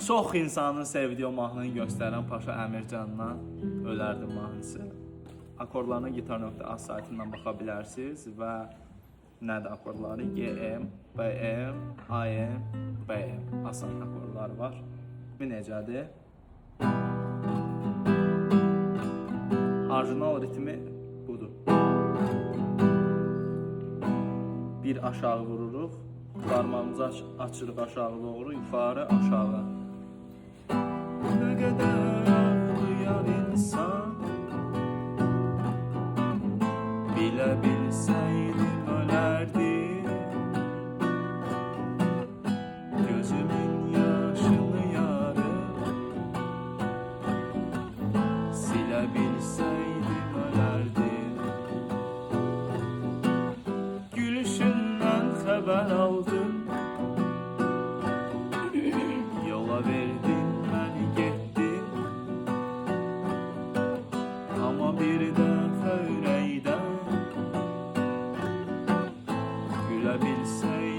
Çox insanın sevdiyi o mahnını göstərən Paşa Əmircandan Ölərdim mahnısı. Akordlarına gitar.az saytından baxa bilərsiniz və nədir akordları? GM, BM, AM, BM asan akordlar var. Bu necədir? Orijinal ritmi budur. Bir aşağı vururuq, parmağımızı açırıq aşağı doğru, yuxarı, aşağı. Nə qədər ağlayan insan, bilə bilsəydim ölərdim. Gözümün yaşını yarıb, silə bilsəydim ölərdim. Gülüşündən xəbər aldım, yola verdin məni getdim. Amma bir dəfə ürəkdən gülə bilsəydim